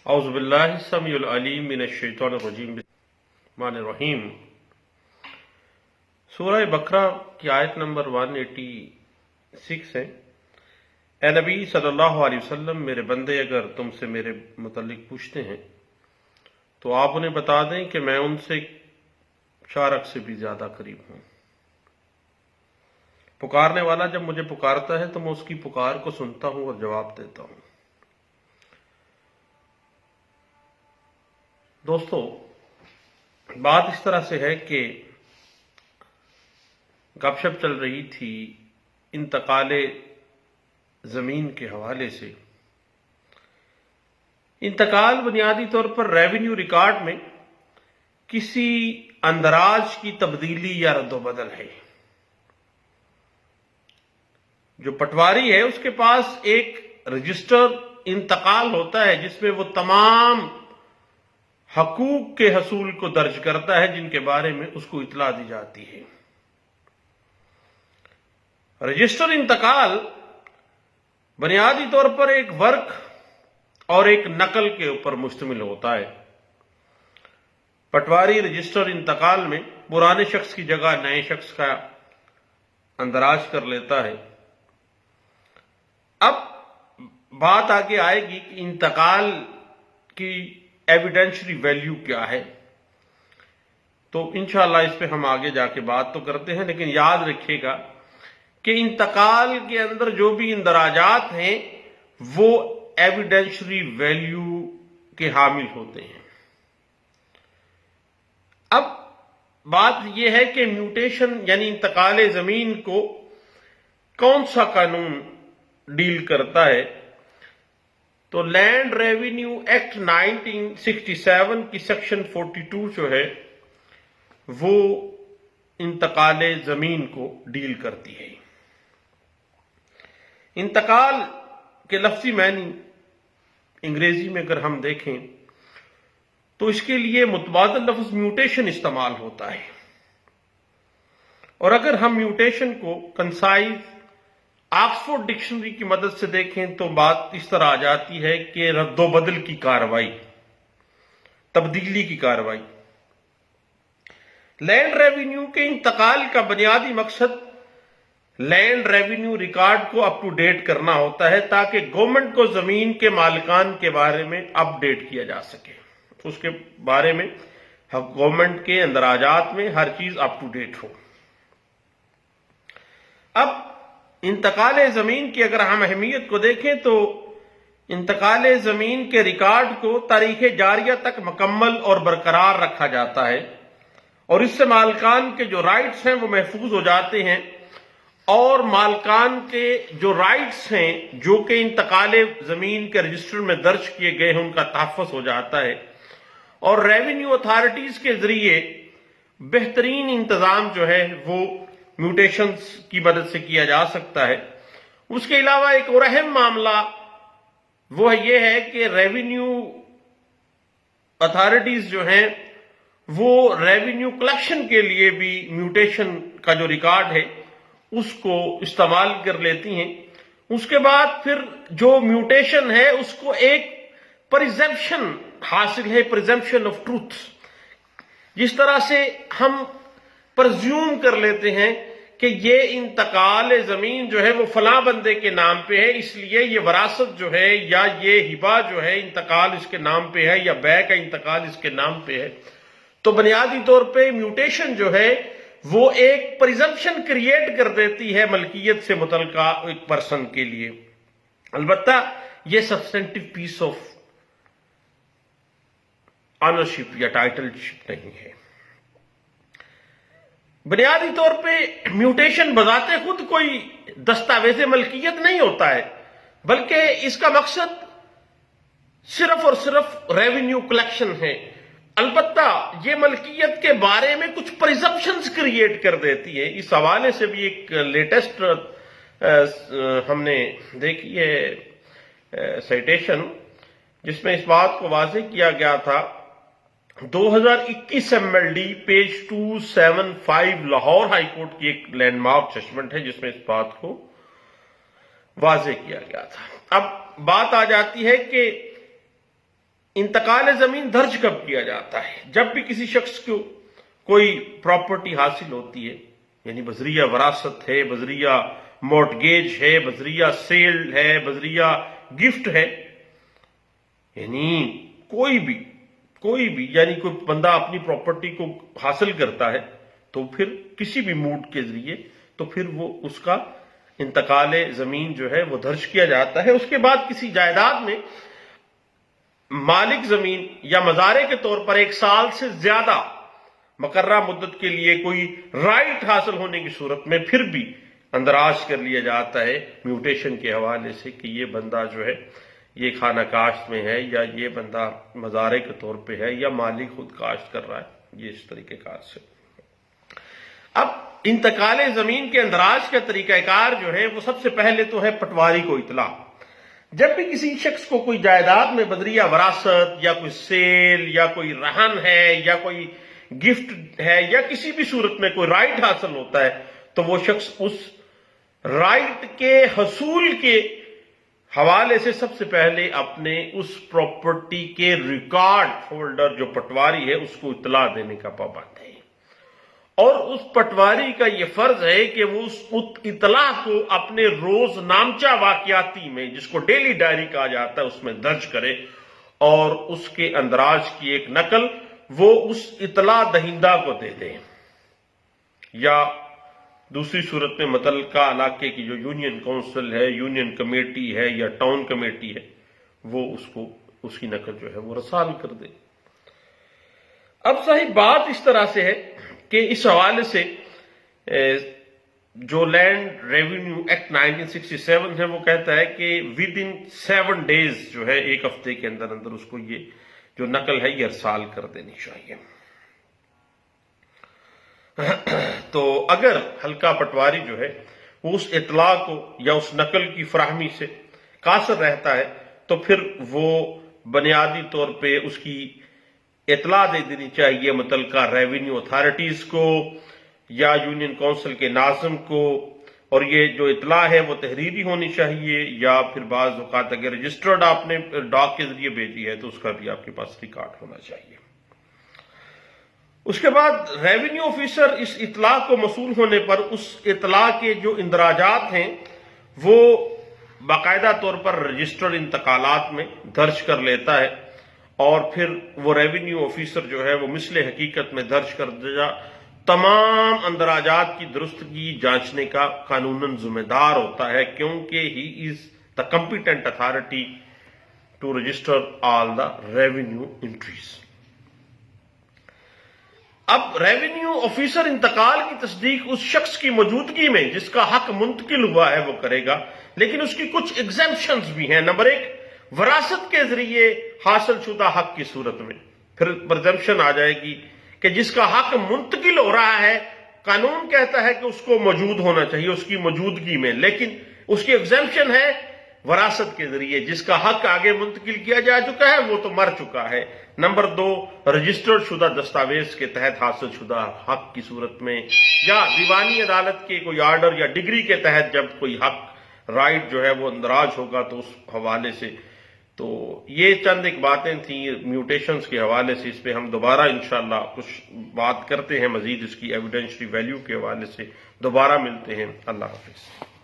اعوذ باللہ السمیع العلیم من الشیطان الرجیم بسم اللہ الرحمن الرحیم۔ سورہ بقرہ کی آیت نمبر 186 ہے۔ اے نبی صلی اللہ علیہ وسلم، میرے بندے اگر تم سے میرے متعلق پوچھتے ہیں تو آپ انہیں بتا دیں کہ میں ان سے شارک سے بھی زیادہ قریب ہوں۔ پکارنے والا جب مجھے پکارتا ہے تو میں اس کی پکار کو سنتا ہوں اور جواب دیتا ہوں۔ دوستو، بات اس طرح سے ہے کہ گپ شپ چل رہی تھی انتقال زمین کے حوالے سے۔ انتقال بنیادی طور پر ریونیو ریکارڈ میں کسی اندراج کی تبدیلی یا رد و بدل ہے۔ جو پٹواری ہے اس کے پاس ایک رجسٹر انتقال ہوتا ہے جس میں وہ تمام حقوق کے حصول کو درج کرتا ہے جن کے بارے میں اس کو اطلاع دی جاتی ہے۔ رجسٹر انتقال بنیادی طور پر ایک ورق اور ایک نقل کے اوپر مشتمل ہوتا ہے۔ پٹواری رجسٹر انتقال میں پرانے شخص کی جگہ نئے شخص کا اندراج کر لیتا ہے۔ اب بات آگے آئے گی کہ انتقال کی ایویڈینشری ویلیو کیا ہے، تو انشاءاللہ اس پہ ہم آگے جا کے بات تو کرتے ہیں، لیکن یاد رکھیے گا کہ انتقال کے اندر جو بھی اندراجات ہیں وہ ایویڈینشری ویلیو کے حامل ہوتے ہیں۔ اب بات یہ ہے کہ میوٹیشن یعنی انتقال زمین کو کون سا قانون ڈیل کرتا ہے، تو لینڈ ریونیو ایکٹ 1967 کی سیکشن 42 جو ہے وہ انتقال زمین کو ڈیل کرتی ہے۔ انتقال کے لفظی معنی انگریزی میں اگر ہم دیکھیں تو اس کے لیے متبادل لفظ میوٹیشن استعمال ہوتا ہے، اور اگر ہم میوٹیشن کو کنسائز آکسفورڈ ڈکشنری کی مدد سے دیکھیں تو بات اس طرح آ جاتی ہے کہ رد و بدل کی کارروائی، تبدیلی کی کارروائی۔ لینڈ ریونیو کے انتقال کا بنیادی مقصد لینڈ ریونیو ریکارڈ کو اپ ٹو ڈیٹ کرنا ہوتا ہے تاکہ گورنمنٹ کو زمین کے مالکان کے بارے میں اپ ڈیٹ کیا جا سکے، اس کے بارے میں گورنمنٹ کے اندراجات میں ہر چیز اپ ٹو ڈیٹ ہو۔ اب انتقال زمین کی اگر ہم اہمیت کو دیکھیں تو انتقال زمین کے ریکارڈ کو تاریخ جاریہ تک مکمل اور برقرار رکھا جاتا ہے، اور اس سے مالکان کے جو رائٹس ہیں وہ محفوظ ہو جاتے ہیں، اور مالکان کے جو رائٹس ہیں جو کہ انتقال زمین کے رجسٹر میں درج کیے گئے ہیں ان کا تحفظ ہو جاتا ہے، اور ریونیو اتھارٹیز کے ذریعے بہترین انتظام جو ہے وہ میوٹیشنز کی مدد سے کیا جا سکتا ہے۔ اس کے علاوہ ایک اور اہم معاملہ وہ یہ ہے کہ ریونیو اتھارٹیز جو ہیں وہ ریونیو کلیکشن کے لیے بھی میوٹیشن کا جو ریکارڈ ہے اس کو استعمال کر لیتی ہیں۔ اس کے بعد پھر جو میوٹیشن ہے اس کو ایک پرزمپشن حاصل ہے، پرزمپشن آف ٹروتھ، جس طرح سے ہم پرزیوم کر لیتے ہیں کہ یہ انتقال زمین جو ہے وہ فلاں بندے کے نام پہ ہے، اس لیے یہ وراثت جو ہے یا یہ ہبہ جو ہے انتقال اس کے نام پہ ہے یا بیع کا انتقال اس کے نام پہ ہے۔ تو بنیادی طور پہ میوٹیشن جو ہے وہ ایک پرزمپشن کریٹ کر دیتی ہے ملکیت سے متعلقہ ایک پرسن کے لیے، البتہ یہ سبسٹینٹیو پیس آف آنرشپ یا ٹائٹل شپ نہیں ہے۔ بنیادی طور پہ میوٹیشن بذات خود کوئی دستاویز ملکیت نہیں ہوتا ہے، بلکہ اس کا مقصد صرف اور صرف ریونیو کلیکشن ہے۔ البتہ یہ ملکیت کے بارے میں کچھ پرزمپشنز کریٹ کر دیتی ہے۔ اس حوالے سے بھی ایک لیٹسٹ ہم نے دیکھی ہے سائٹیشن جس میں اس بات کو واضح کیا گیا تھا 2021 MLD page 275 Lahore high court کی ایک لینڈ مارک ججمنٹ ہے جس میں اس بات کو واضح کیا گیا تھا۔ اب بات آ جاتی ہے کہ इंतकाल ज़मीन दर्ज कब किया जाता है? जब भी किसी शख्स को कोई प्रॉपर्टी हासिल होती है, यानी बजरिया वरासत है, बजरिया मॉर्टगेज है, बजरिया सेल है, बजरिया गिफ्ट है, यानी कोई भी यानी कोई बंदा अपनी प्रॉपर्टी को हासिल करता है तो फिर किसी भी मूड के जरिए तो फिर वो उसका इंतकाल जमीन जो है वो दर्ज किया जाता है। उसके बाद किसी जायदाद में मालिक जमीन या मजारे के तौर पर 1 साल से ज्यादा मुकर्रा मुद्दत के लिए कोई राइट हासिल होने की सूरत में फिर भी अंदराज कर लिया जाता है म्यूटेशन के हवाले से कि ये बंदा जो है ये खाना काश्त में है या ये बंदा मजारे के तौर पे है या मालिक खुद काश्त कर रहा है, ये इस तरीके कार से। अब इंतकाल जमीन के अंदराज का तरीकाकार जो है वो सबसे पहले तो है पटवारी को इतला। जब भी किसी शख्स को कोई जायदाद में बदरिया वरासत या कोई सेल या कोई रहन है या कोई गिफ्ट है या किसी भी सूरत में कोई राइट हासिल होता है तो वो शख्स उस राइट के हसूल के हवाले से सबसे पहले अपने उस प्रॉपर्टी के रिकॉर्ड होल्डर जो पटवारी है उसको इतला देने का पाबंद है। और उस पटवारी का यह फर्ज है कि वो उस इतला को अपने रोज नामचा वाकयाती में, जिसको डेली डायरी कहा जाता है, उसमें दर्ज करे और उसके अंदराज की एक नकल वो उस इतला दहिंदा को दे दे, या दूसरी सूरत में मुतल्लिका इलाके की जो यूनियन काउंसिल है, यूनियन कमेटी है या टाउन कमेटी है, वो उसको उसकी नकल जो है वो रसाल कर दे। अब सही बात इस तरह से है कि इस हवाले से जो लैंड रेवेन्यू एक्ट 1967 है वो कहता है कि विद इन 7 डेज जो है, 1 हफ्ते के अंदर अंदर उसको ये जो नकल है ये अरसाल कर देनी चाहिए। तो अगर हल्का पटवारी जो है वो उस इतला को या उस नकल की फराहमी से कासर रहता है तो फिर वो बुनियादी तौर पे उसकी इतला दे देनी चाहिए मुतल्लिका रेवेन्यू अथॉरिटीज को या यूनियन काउंसिल के नाज़िम को, और ये जो इतला है वो तहरीरी होनी चाहिए या फिर बाज़ औक़ात अगर रजिस्टर्ड आपने डाक के जरिए भेजी है तो उसका भी आपके पास रिकॉर्ड होना चाहिए। उसके बाद रेवेन्यू ऑफिसर इस इतला को मसूल होने पर उस इतला के जो इंदराजात हैं वो बाकायदा तौर पर रजिस्टर्ड इंतकालात में दर्ज कर लेता है और फिर वो रेवेन्यू ऑफिसर जो है वो मिसले हकीकत में दर्ज कर देगा तमाम अंदराजात की दुरुस्तगी जांचने का कानूनन जिम्मेदार होता है, क्योंकि he is the competent authority to register all the revenue entries. अब रेवेन्यू ऑफिसर इंतकाल की तस्दीक उस शख्स की मौजूदगी में जिसका हक मुंतकिल हुआ है वो करेगा, लेकिन उसकी कुछ एग्जेम्पशंस भी हैं। नंबर 1, वरासत के जरिए हासिल शुदा हक की सूरत में फिर प्रिजम्पशन आ जाएगी कि जिसका हक मुंतकिल हो रहा है, कानून कहता है कि उसको मौजूद होना चाहिए उसकी मौजूदगी में, लेकिन उसकी एग्जेम्पशन है वरासत के जरिए जिसका हक आगे मुंतकिल किया जा चुका है वो तो मर चुका है। नंबर 2, रजिस्टर्ड शुदा दस्तावेज के तहत हासिल शुदा हक की सूरत में या दीवानी अदालत के कोई आर्डर या डिग्री के तहत जब कोई हक राइट जो है वो अंदराज होगा तो उस हवाले से। तो ये चंद एक बातें थी म्यूटेशंस के हवाले से, इस पे हम दोबारा इंशाल्लाह कुछ बात करते हैं मजीद, इसकी एविडेंशियरी वैल्यू के हवाले से दोबारा मिलते हैं। अल्लाह हाफिज।